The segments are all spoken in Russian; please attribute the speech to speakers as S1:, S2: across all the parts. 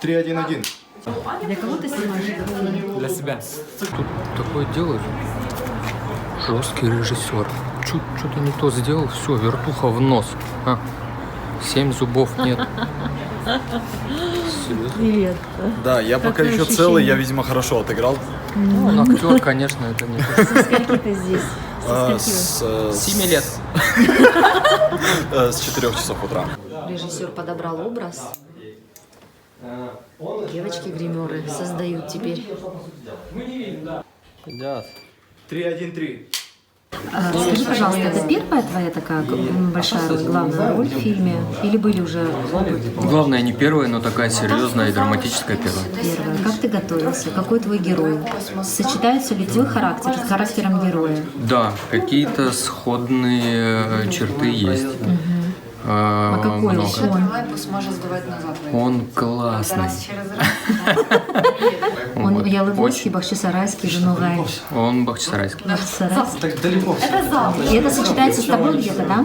S1: 3-1-1.
S2: Для кого ты снимаешь?
S3: Для себя. Тут такое делают. Жесткий режиссер. Чуть что-то не то сделал, все, вертуха в нос. 7 зубов нет.
S2: Привет.
S1: Да, я пока еще
S2: ощущение?
S1: целый, я, видимо, хорошо отыграл.
S3: Он актер, конечно, это не то.
S2: Со скольки ты здесь? Со скольки вы?
S1: С
S3: 7 лет.
S1: С 4 часов утра.
S2: Режиссер подобрал образ. Девочки-гримеры создают теперь.
S1: 3-1-3.
S2: Скажи, пожалуйста, это первая твоя такая большая главная роль в фильме? Или были уже опыт?
S3: Главное, не первая, но такая серьезная и драматическая первая.
S2: Первая. Как ты готовился? Какой твой герой? Сочетается ли твой характер с характером героя?
S3: Да, какие-то сходные черты есть.
S2: А какой
S3: Много.
S2: он?
S3: Он классный.
S2: Он
S3: Вот.
S2: Ялыгорский, Бахчисарайский, Жанугай.
S3: Он бахчисарайский.
S2: Бахчисарайский. И это сочетается с тобой где-то, да?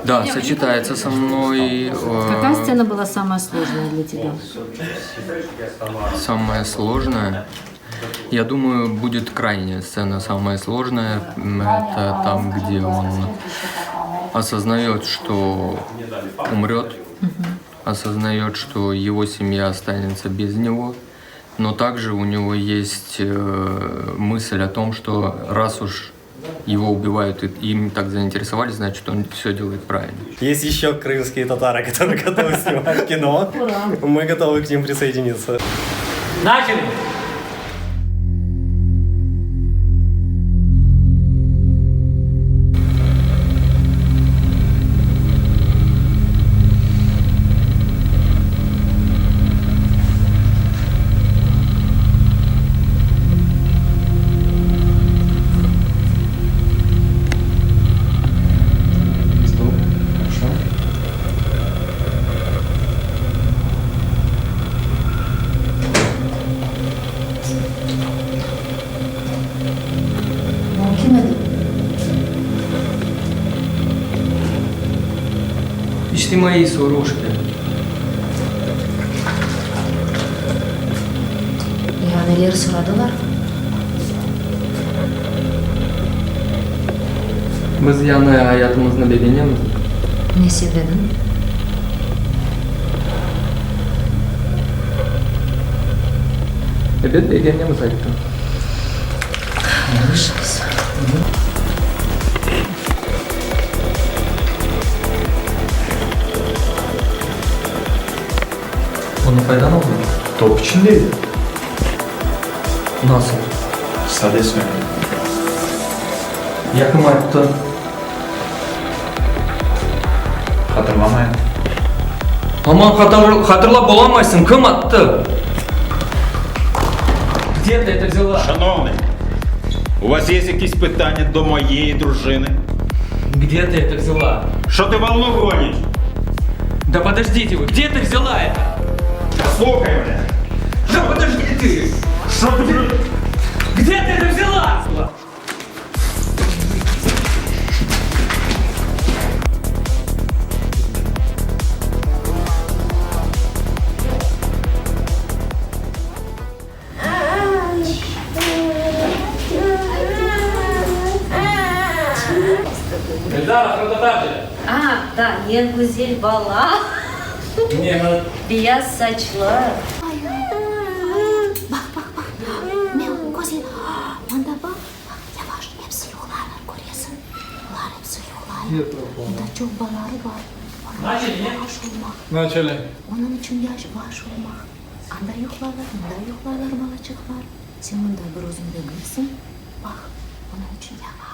S3: Да, сочетается со мной.
S2: Какая сцена была самая сложная для тебя?
S3: Самое сложное. Я думаю, будет крайняя сцена самая сложная. Это там, где он осознает, что умрет, осознает, что его семья останется без него, но также у него есть мысль о том, что раз уж его убивают и им так заинтересовались, значит, он все делает правильно.
S4: Есть еще крымские татары, которые готовы снимать кино. Мы готовы к ним присоединиться.
S5: Начали!
S3: İşte мои сурушки.
S2: Ya neler soradılar?
S3: Biz yani hayatımızda beğeniyoruz.
S2: Ne sevdin?
S3: Evet, beğeniyoruz hayatım.
S2: Alışırız.
S3: Onu faydan oldu.
S1: Top içindeydi.
S3: Nasıl?
S1: Sade söyle.
S3: Yakın attı.
S1: Hatırlamayın.
S3: Aman hatırla bulamazsın. Kim attı? Где ты это взяла?
S6: Шановний, у вас є якісь питання до моєї дружини?
S3: Где ты это взяла?
S6: Що ти волну гониш?
S3: Да подождите вы, где ты взяла это?
S6: Слухай мене!
S3: Да подожди ты!
S6: Що ти?
S3: Где ты это взяла?
S5: Эльдара, продотапли!
S2: Да, ен гузель бала.
S5: Не, ну...
S2: Я сочла.
S7: Мен көзіл онда бak yavaş hepsi yuğlarlar görüyorsun. Bunlar hepsi yuğlar. Onda çok baları var.
S5: Начали, нет?
S7: Baş olmak.
S5: Начали.
S7: Onun için yaş baş olmak. Anda yuğlarlar, bunda yuğlarlar balacıklar. Sen bunda bir uzun döngüsün. Bak, onun için yavaş.